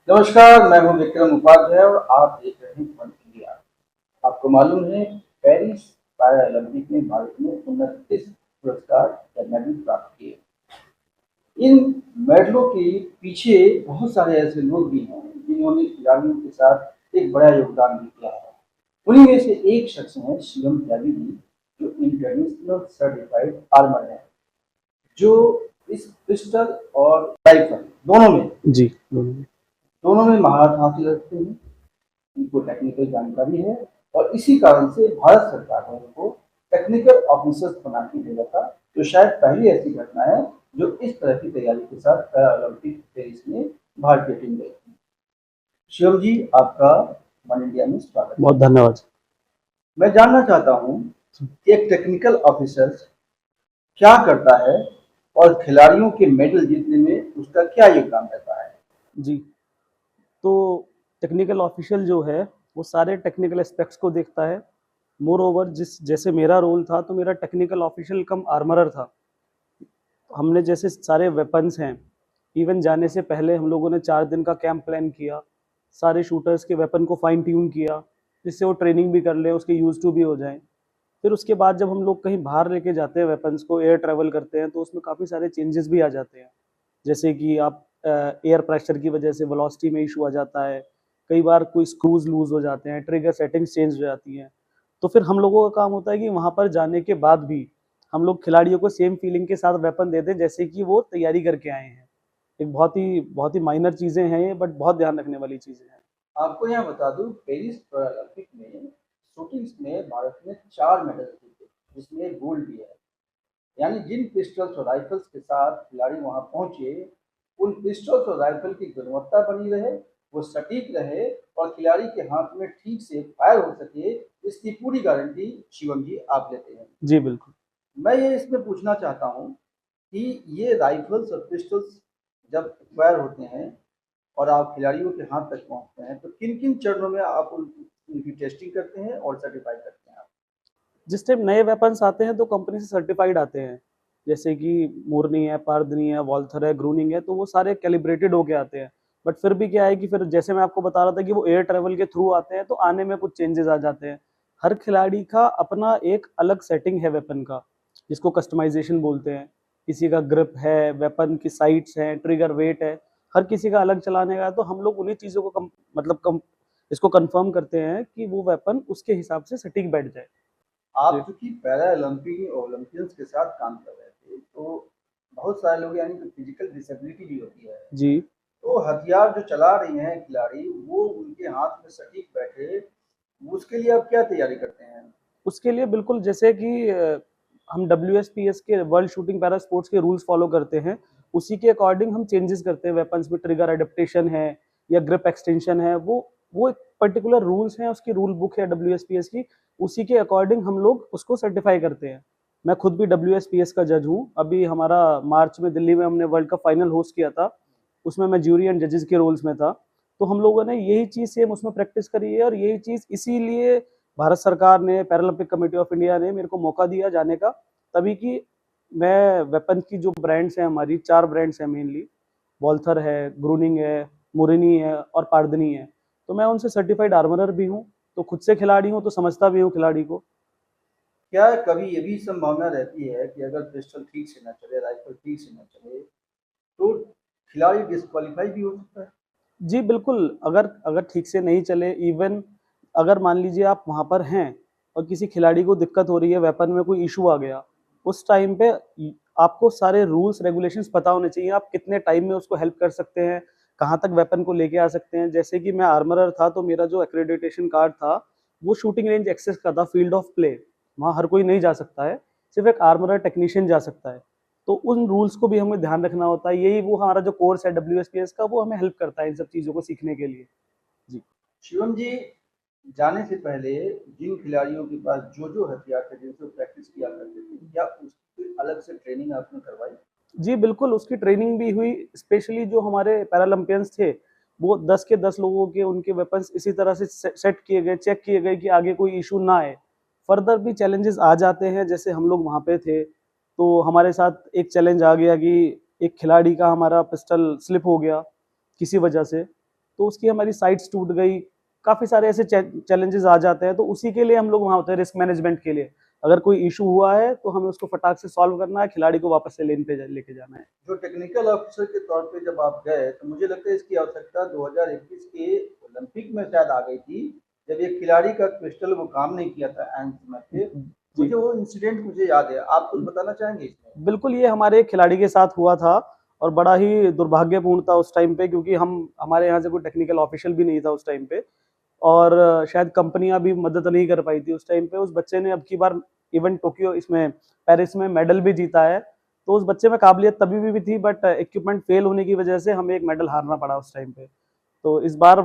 नमस्कार, मैं हूं विक्रम उपाध्याय और आप देख रहे हैं वन इंडिया। आपको मालूम है, पेरिस पैरालंपिक में भारत ने 29 पुरस्कार या मेडल प्राप्त किए। इन मेडलों के पीछे बहुत सारे ऐसे लोग भी हैं जिन्होंने खिलाड़ियों के साथ एक बड़ा योगदान भी किया है। उन्हीं में से एक शख्स हैं शिवम त्यागी जी, जो इंटरनेशनल सर्टिफाइड आर्मर है, जो इस पिस्टल और राइफल दोनों में जी, दोनों में महारत हासिल रखते हैं। उनको टेक्निकल जानकारी है और इसी कारण से भारत सरकार ने उनको टेक्निकल ऑफिसर्स बना के भेजा था, जो शायद पहली ऐसी घटना है जो इस तरह की तैयारी के साथ पैरा ओलंपिक पेरिस में भारतीय टीम गई थी। शिवम जी, आपका वन इंडिया में स्वागत है। बहुत धन्यवाद। मैं जानना चाहता हूँ कि एक टेक्निकल ऑफिसर क्या करता है और खिलाड़ियों के मेडल जीतने में उसका क्या योगदान रहता है। जी, तो टेक्निकल ऑफिशियल जो है, वो सारे टेक्निकल एस्पेक्ट्स को देखता है। मोर ओवर जिस जैसे मेरा रोल था, तो मेरा टेक्निकल ऑफिशियल कम आर्मरर था। हमने जैसे सारे वेपन्स हैं, इवन जाने से पहले हम लोगों ने 4 दिन का कैंप प्लान किया। सारे शूटर्स के वेपन को फाइन ट्यून किया, जिससे वो ट्रेनिंग भी कर लें, उसके यूज़ टू भी हो जाएँ। फिर उसके बाद जब हम लोग कहीं बाहर लेके जाते हैं वेपन्स को, एयर ट्रैवल करते हैं, तो उसमें काफ़ी सारे चेंजेस भी आ जाते हैं। जैसे कि आप एयर प्रेशर की वजह से वेलोसिटी में इशू आ जाता है, कई बार कोई स्क्रूज लूज हो जाते हैं, ट्रिगर सेटिंग्स चेंज हो जाती हैं। तो फिर हम लोगों का काम होता है कि वहाँ पर जाने के बाद भी हम लोग खिलाड़ियों को सेम फीलिंग के साथ वेपन दे दें जैसे कि वो तैयारी करके आए हैं। एक बहुत ही माइनर चीज़ें हैं ये, बट बहुत ध्यान रखने वाली चीज़ें हैं। आपको यहाँ बता दूं, पेरिस पैरालंपिक में शूटिंग्स में भारत ने 4 मेडल जीते, जिसमें गोल्ड भी है। यानी जिन पिस्टल्स और राइफल्स के साथ खिलाड़ी वहां पहुंचे, उन पिस्टल्स और राइफल की गुणवत्ता बनी रहे, वो सटीक रहे और खिलाड़ी के हाथ में ठीक से फायर हो सके, इसकी पूरी गारंटी शिवम जी आप लेते हैं। जी, बिल्कुल। मैं ये इसमें पूछना चाहता हूँ कि ये राइफल्स और पिस्टल्स जब एक्वायर होते हैं और आप खिलाड़ियों के हाथ तक पहुंचते हैं, तो किन किन चरणों में आप उनकी टेस्टिंग करते हैं और सर्टिफाई करते हैं आप। जिस टाइम नए वेपन्स आते हैं तो कंपनी से सर्टिफाइड आते हैं। जैसे कि मूर्नी है, पारदनी है, वॉल्थर है, ग्रूनिंग है, तो वो सारे कैलिब्रेटेड होके आते हैं। बट फिर भी क्या है कि फिर जैसे मैं आपको बता रहा था कि वो एयर ट्रैवल के थ्रू आते हैं, तो आने में कुछ चेंजेस आ जाते हैं। हर खिलाड़ी का अपना एक अलग सेटिंग है वेपन का, जिसको कस्टमाइजेशन बोलते हैं। किसी का ग्रिप है, वेपन की साइट्स हैं, ट्रिगर वेट है, हर किसी का अलग चलाने का है। तो हम लोग उन्हीं चीज़ों को इसको कंफर्म करते हैं कि वो वेपन उसके हिसाब से सटीक बैठ जाए। आप जी। चूंकि पैरा ओलंपिक ओलंपियंस के साथ काम कर रहे थे, तो बहुत सारे लोग यानी कि फिजिकल डिसेबिलिटी भी होती है, जी। तो हथियार जो चला रही हैं खिलाड़ी, वो उनके हाथ में सटीक बैठे, उसके लिए आप क्या तैयारी करते हैं। उसके लिए बिल्कुल जैसे कि हम WSPS के वर्ल्ड शूटिंग पैरा स्पोर्ट्स के रूल्स फॉलो करते हैं, उसी के अकॉर्डिंग हम चेंजेस करते हैं वेपन्स में। ट्रिगर एडेप्टेशन है या ग्रिप एक्सटेंशन है, वो एक पर्टिकुलर रूल्स हैं, उसकी रूल बुक है WSPS की, उसी के अकॉर्डिंग हम लोग उसको सर्टिफाई करते हैं। मैं खुद भी WSPS का जज हूँ। अभी हमारा मार्च में दिल्ली में हमने वर्ल्ड कप फाइनल होस्ट किया था, उसमें मैं ज्यूरी एंड जजेस के रोल्स में था। तो हम लोगों ने यही चीज़ सेम उसमें प्रैक्टिस करी है, और यही चीज़ इसीलिए भारत सरकार ने, पैरालंपिक कमेटी ऑफ इंडिया ने मेरे को मौका दिया जाने का, तभी कि मैं वेपन की जो ब्रांड्स हैं, हमारी 4 ब्रांड्स हैं मेनली, वॉल्थर है, ग्रूनिंग है, मुरिनी है और पारदनी है। तो मैं उनसे सर्टिफाइड आर्मरर भी हूँ, तो खुद से खिलाड़ी हूँ, तो समझता भी हूँ खिलाड़ी को। क्या कभी ये भी संभावना रहती है कि अगर पिस्टल ठीक से ना चले, राइफल ठीक से ना चले, तो खिलाड़ी डिस्क्वालीफाई भी हो सकता है। जी, बिल्कुल। अगर अगर ठीक से नहीं चले, इवन अगर मान लीजिए आप वहाँ पर हैं और किसी खिलाड़ी को दिक्कत हो रही है, वेपन में कोई इश्यू आ गया, उस टाइम पे आपको सारे रूल्स रेगुलेशंस पता होने चाहिए। आप कितने टाइम में उसको हेल्प कर सकते हैं, कहाँ तक वेपन को लेके आ सकते हैं। जैसे कि मैं आर्मरर था, तो मेरा जो एक्रेडिटेशन कार्ड था, वो शूटिंग रेंज एक्सेस का था, फील्ड ऑफ प्ले। वहाँ हर कोई नहीं जा सकता है, सिर्फ एक आर्मरर टेक्नीशियन जा सकता है। तो उन रूल्स को भी हमें ध्यान रखना होता है। यही वो हमारा जो कोर्स है WSPS का, वो हमें हेल्प करता है इन सब चीज़ों को सीखने के लिए। जी। शिवम जी, जाने से पहले जिन खिलाड़ियों के पास जो जो हथियार थे जिनसे प्रैक्टिस किया करते थे, क्या उसकी अलग से ट्रेनिंग आपने करवाई। जी, बिल्कुल, उसकी ट्रेनिंग भी हुई। स्पेशली जो हमारे पैरालंपियंस थे, वो 10 के 10 लोगों के उनके वेपन्स इसी तरह से सेट किए गए, चेक किए गए कि आगे कोई इश्यू ना आए। फर्दर भी चैलेंजेस आ जाते हैं, जैसे हम लोग वहाँ पे थे, तो हमारे साथ एक चैलेंज आ गया कि एक खिलाड़ी का हमारा पिस्टल स्लिप हो गया किसी वजह से। तो उसकी हमारी साइट्स टूट गई, काफ़ी सारे ऐसे चैलेंजेस आ जाते हैं, तो उसी के लिए हम लोग वहाँ होते हैं रिस्क मैनेजमेंट के लिए। अगर कोई इशू हुआ है तो हमें उसको फटाक से सॉल्व करना है, खिलाड़ी को वापस से लेन पे लेके जाना है। जो टेक्निकल ऑफिसर के तौर पे जब आप गए तो मुझे लगता है इसकी आवश्यकता 2021 के ओलंपिक में शायद आ गई थी, जब एक खिलाड़ी का क्रिस्टल वो काम नहीं किया था एंड समय पे। जी। मुझे वो इंसिडेंट मुझे याद है, आप कुछ बताना चाहेंगे इसमें? बिल्कुल, ये हमारे एक खिलाड़ी के साथ हुआ था और बड़ा ही दुर्भाग्यपूर्ण था उस टाइम पे, क्योंकि हम हमारे यहाँ से कोई टेक्निकल ऑफिशियल भी नहीं था उस टाइम पे और शायद कंपनियां भी मदद नहीं कर पाई थी उस टाइम पे। उस बच्चे ने अब की बार इवन टोक्यो इसमें पेरिस में मेडल भी जीता है, तो उस बच्चे में काबिलियत तभी भी थी, बट इक्विपमेंट फेल होने की वजह से हमें एक मेडल हारना पड़ा उस टाइम पे। तो इस बार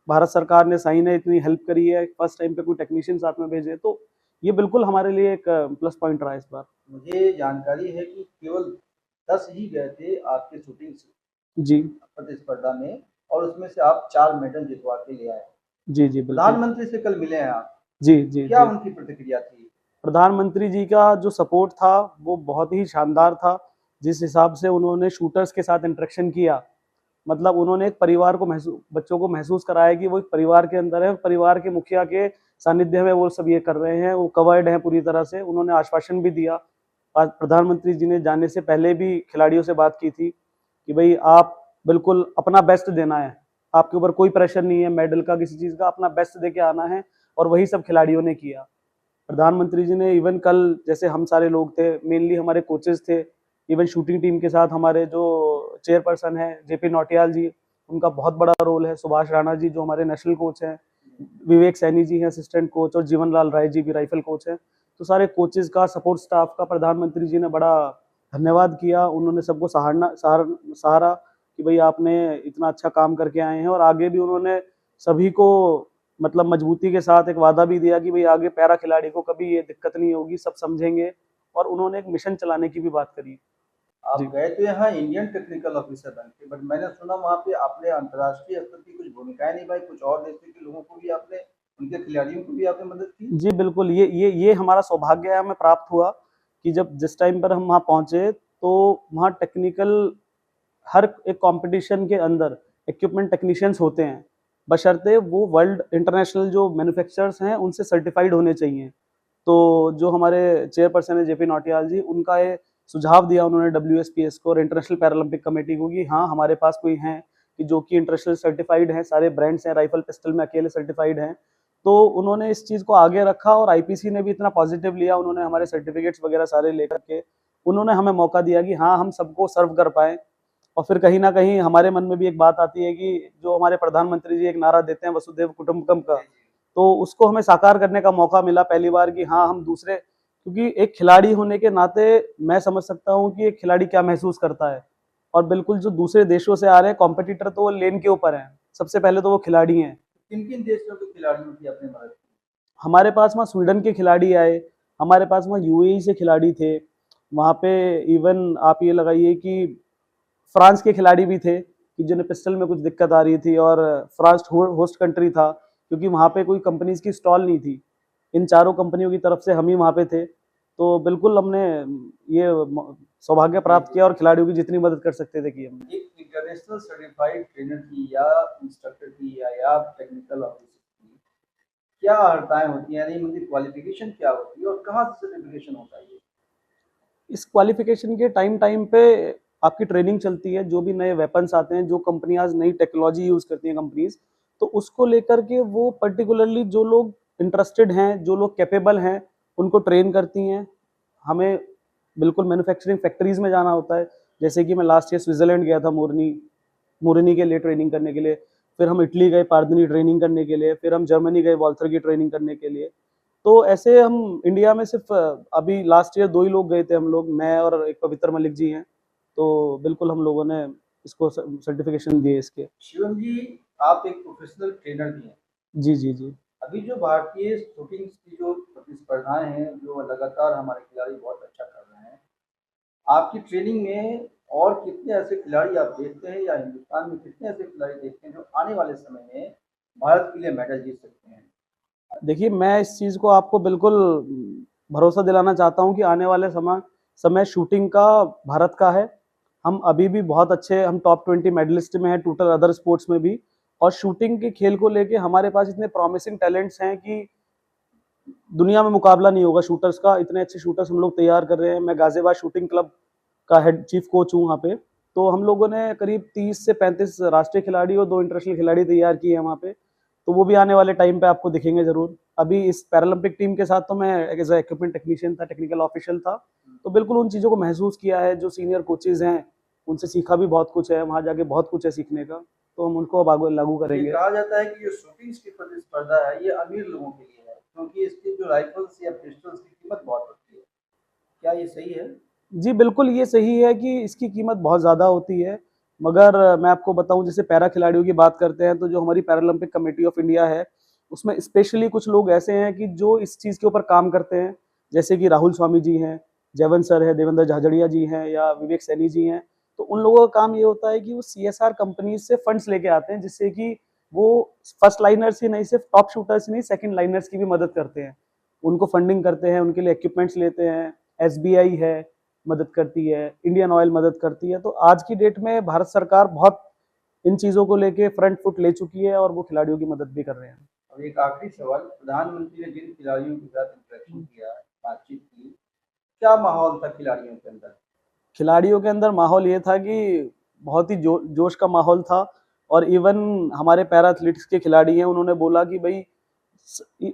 भारत सरकार ने, साई ने इतनी हेल्प करी है, फर्स्ट टाइम पे कोई टेक्नीशियन साथ में भेजे, तो ये बिल्कुल हमारे लिए एक प्लस पॉइंट रहा इस बार। मुझे जानकारी है कि केवल 10 ही गए थे आपके शूटिंग जी। प्रतिस्पर्धा में और उसमें से आप 4 मेडल जितवा के ले आए। जी, जी, बिल्कुल। प्रधानमंत्री से कल मिले हैं आप, जी, जी, क्या जी। उनकी प्रतिक्रिया थी? प्रधानमंत्री जी का जो सपोर्ट था, वो बहुत ही शानदार था। जिस हिसाब से उन्होंने शूटर्स के साथ इंटरेक्शन किया, मतलब उन्होंने एक परिवार को बच्चों को महसूस कराया कि वो एक परिवार के अंदर है और परिवार के मुखिया के सानिध्य में वो सब ये कर रहे हैं, वो कवर्ड हैं पूरी तरह से। उन्होंने आश्वासन भी दिया। आज प्रधानमंत्री जी ने जाने से पहले भी खिलाड़ियों से बात की थी कि भई आप बिल्कुल अपना बेस्ट देना है, आपके ऊपर कोई प्रेशर नहीं है मेडल का, किसी चीज़ का, अपना बेस्ट देके आना है और वही सब खिलाड़ियों ने किया। प्रधानमंत्री जी ने इवन कल, जैसे हम सारे लोग थे, मेनली हमारे कोचेस थे, इवन शूटिंग टीम के साथ हमारे जो चेयरपर्सन है जेपी नौटियाल जी, उनका बहुत बड़ा रोल है। सुभाष राणा जी जो हमारे नेशनल कोच हैं, विवेक सैनी जी हैं असिस्टेंट कोच, और जीवन लाल राय जी भी राइफल कोच हैं। तो सारे कोचेस का, सपोर्ट स्टाफ का प्रधानमंत्री जी ने बड़ा धन्यवाद किया। उन्होंने सबको सहारा कि भाई आपने इतना अच्छा काम करके आए हैं, और आगे भी उन्होंने सभी को मतलब मजबूती के साथ एक वादा भी दिया कि भाई आगे पैरा खिलाड़ी को कभी ये दिक्कत नहीं होगी, सब समझेंगे, और उन्होंने एक मिशन चलाने की भी बात करी। आप जी। गए तो यहाँ इंडियन टेक्निकल ऑफिसर बन के, बट मैंने सुना वहाँ पे आपने अंतर्राष्ट्रीय स्तर की कुछ भूमिकाएं निभाई, कुछ और देशों के लोगों को भी आपने, उनके खिलाड़ियों को भी आपने मदद की। जी, बिल्कुल, ये हमारा सौभाग्य है, हमें प्राप्त हुआ कि जब जिस टाइम पर हम वहाँ पहुँचे, तो वहाँ टेक्निकल हर एक कॉम्पिटिशन के अंदर इक्विपमेंट टेक्नीशियंस होते हैं, बशर्ते वो वर्ल्ड इंटरनेशनल जो मैन्युफैक्चरर्स हैं, उनसे सर्टिफाइड होने चाहिए। तो जो हमारे चेयरपर्सन है जेपी नौटियाल जी, उनका ये सुझाव दिया उन्होंने डब्ल्यूएसपीएस को और इंटरनेशनल पैरालंपिक कमेटी को कि हाँ, हमारे पास कोई हैं कि जो कि इंटरनेशनल सर्टिफाइड हैं, सारे ब्रांड्स हैं, राइफल पिस्टल में अकेले सर्टिफाइड हैं। तो उन्होंने इस चीज़ को आगे रखा और आईपीसी ने भी इतना पॉजिटिव लिया, उन्होंने हमारे सर्टिफिकेट्स वगैरह सारे लेकर के उन्होंने हमें मौका दिया कि हाँ, हम सबको सर्व कर पाएँ। और फिर कहीं न कहीं हमारे मन में भी एक बात आती है कि जो हमारे प्रधानमंत्री जी एक नारा देते हैं वसुधैव कुटुंबकम का, तो उसको हमें साकार करने का मौका मिला पहली बार कि हाँ, हम दूसरे, क्योंकि एक खिलाड़ी होने के नाते मैं समझ सकता हूँ कि एक खिलाड़ी क्या महसूस करता है। और बिल्कुल जो दूसरे देशों से आ रहे हैं कॉम्पिटिटर, तो वो लेन के ऊपर हैं। सबसे पहले तो वो खिलाड़ी हैं। किन किन देशों के खिलाड़ियों की आपने मदद की? हमारे पास वहाँ स्वीडन के खिलाड़ी आए, हमारे पास वहाँ यूएई से खिलाड़ी थे, वहाँ पे इवन आप ये लगाइए कि फ्रांस के खिलाड़ी भी थे कि जिन्हें पिस्टल में कुछ दिक्कत आ रही थी, और फ्रांस होस्ट कंट्री था क्योंकि वहाँ पे कोई कंपनीज की स्टॉल नहीं थी। इन चारों कंपनियों की तरफ से हम ही वहाँ पे थे। तो बिल्कुल हमने ये सौभाग्य जी प्राप्त जी। किया और खिलाड़ियों की जितनी मदद कर सकते थे की हमने। एक इंटरनेशनल सर्टिफाइड ट्रेनर की या इंस्ट्रक्टर की या टेक्निकल ऑफिसर की क्या अर्हताएं होती हैं, यानी उनकी क्वालिफिकेशन क्या होती है और कहाँ से सर्टिफिकेशन होता है ये? इस क्वालिफिकेशन के टाइम टाइम पे आपकी ट्रेनिंग चलती है, जो भी नए वेपन्स आते हैं, जो कंपनियां नई टेक्नोलॉजी यूज करती हैं कंपनीज, तो उसको लेकर के वो पर्टिकुलरली जो लोग इंटरेस्टेड हैं, जो लोग कैपेबल हैं, उनको ट्रेन करती हैं। हमें बिल्कुल मैन्युफैक्चरिंग फैक्ट्रीज में जाना होता है। जैसे कि मैं लास्ट ईयर स्विट्जरलैंड गया था, मोरनी के लिए ट्रेनिंग करने के लिए। फिर हम इटली गए पारदनी ट्रेनिंग करने के लिए, फिर हम जर्मनी गए वॉल्थर की ट्रेनिंग करने के लिए। तो ऐसे हम इंडिया में सिर्फ अभी लास्ट ईयर 2 ही लोग गए थे हम लोग, मैं और एक पवित्र मलिक जी हैं। तो बिल्कुल हम लोगों ने इसको सर्टिफिकेशन दिए इसके। शिवम जी, आप एक प्रोफेशनल ट्रेनर भी हैं। जी, जी, जी। अभी जो भारतीय शूटिंग की जो प्रतिस्पर्धाएं हैं, जो लगातार हमारे खिलाड़ी बहुत अच्छा कर रहे हैं, आपकी ट्रेनिंग में और कितने ऐसे खिलाड़ी आप देखते हैं या हिंदुस्तान में कितने ऐसे खिलाड़ी देखते हैं जो आने वाले समय में भारत के लिए मेडल जीत सकते हैं? देखिए, मैं इस चीज़ को आपको बिल्कुल भरोसा दिलाना चाहता हूँ कि आने वाले समय समय शूटिंग का भारत का है। हम अभी भी बहुत अच्छे, हम टॉप 20 मेडलिस्ट में हैं टोटल अदर स्पोर्ट्स में भी। और शूटिंग के खेल को लेके हमारे पास इतने प्रॉमिसिंग टैलेंट्स हैं कि दुनिया में मुकाबला नहीं होगा शूटर्स का। इतने अच्छे शूटर्स हम लोग तैयार कर रहे हैं। मैं गाजियाबाद शूटिंग क्लब का हेड चीफ कोच हूँ वहाँ पे। तो हम लोगों ने करीब 30 से 35 राष्ट्रीय खिलाड़ी और 2 इंटरनेशनल खिलाड़ी तैयार किए हैं वहाँ पे। तो वो भी आने वाले टाइम पे आपको दिखेंगे ज़रूर। अभी इस पैरालंपिक टीम के साथ तो मैं एज़ अ इक्विपमेंट टेक्नीशियन था, टेक्निकल ऑफिशियल था। तो बिल्कुल उन चीज़ों को महसूस किया है, जो सीनियर कोचेज़ हैं, उनसे सीखा भी बहुत कुछ है, वहाँ जाके बहुत कुछ है सीखने का। तो हम उनको अब आगे लागू ये करेंगे। कहा जाता है कि जो शूटिंग की प्रतिस्पर्धा है, ये अमीर लोगों के लिए है, क्योंकि इसकी जो राइफल्स या पिस्टल्स की कीमत बहुत होती है। क्या ये सही है? जी, बिल्कुल ये सही है कि इसकी कीमत बहुत ज़्यादा होती है, मगर मैं आपको बताऊँ, जैसे पैरा खिलाड़ियों की बात करते हैं, तो जो हमारी पैरालंपिक कमेटी ऑफ इंडिया है, उसमें स्पेशली कुछ लोग ऐसे हैं कि जो इस चीज़ के ऊपर काम करते हैं, जैसे कि राहुल स्वामी जी हैं, जयवंत सर हैं, देवेंद्र झाझड़िया जी हैं या विवेक सैनी जी हैं। तो उन लोगों का काम ये होता है कि वो सीएसआर कंपनीज़ से फंड्स लेके आते हैं, जिससे कि वो फर्स्ट लाइनर्स ही नहीं, सिर्फ टॉप शूटर्स ही नहीं, सेकंड लाइनर्स की भी मदद करते हैं। उनको फंडिंग करते हैं, उनके लिए इक्विपमेंट्स लेते हैं, एसबीआई है, मदद करती है, इंडियन ऑयल मदद करती है। तो आज की डेट में भारत सरकार बहुत इन चीज़ों को लेके फ्रंट फुट ले चुकी है और वो खिलाड़ियों की मदद भी कर रहे हैं। और एक आखिरी सवाल, प्रधानमंत्री ने जिन खिलाड़ियों के साथ इंटरेक्शन किया, बातचीत की, क्या माहौल था खिलाड़ियों के अंदर? खिलाड़ियों के अंदर माहौल ये था कि बहुत ही जोश का माहौल था। और इवन हमारे पैरा एथलीट्स के खिलाड़ी हैं, उन्होंने बोला कि भाई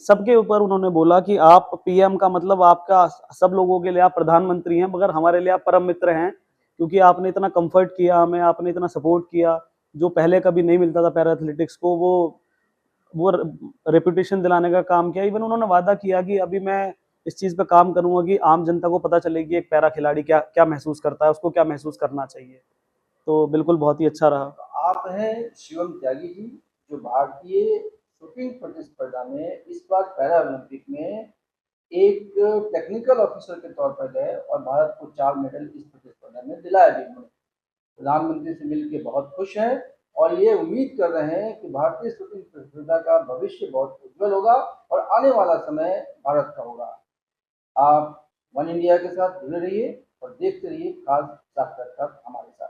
सबके ऊपर उन्होंने बोला कि आप पीएम का मतलब आपका, सब लोगों के लिए आप प्रधानमंत्री हैं, मगर हमारे लिए आप परम मित्र हैं, क्योंकि आपने इतना कंफर्ट किया हमें, आपने इतना सपोर्ट किया, जो पहले कभी नहीं मिलता था पैरा एथलेटिक्स को। वो रेपुटेशन दिलाने का काम किया। इवन उन्होंने वादा किया कि अभी मैं इस चीज़ पे काम करूंगा कि आम जनता को पता चले कि एक पैरा खिलाड़ी क्या क्या महसूस करता है, उसको क्या महसूस करना चाहिए। तो बिल्कुल बहुत ही अच्छा रहा। तो आप हैं शिवम त्यागी जी, जो भारतीय शूटिंग प्रतिस्पर्धा में इस बार पैरा ओलंपिक में एक टेक्निकल ऑफिसर के तौर पर गए और भारत को 4 मेडल इस प्रतिस्पर्धा में दिलाए भी उन्होंने। प्रधानमंत्री से मिलकर बहुत खुश हैं और ये उम्मीद कर रहे हैं कि भारतीय शूटिंग प्रतिस्पर्धा का भविष्य बहुत उज्जवल होगा और आने वाला समय भारत का होगा। आप वन इंडिया के साथ जुड़े रहिए और देखते रहिए खास साक्षात्कार हमारे साथ।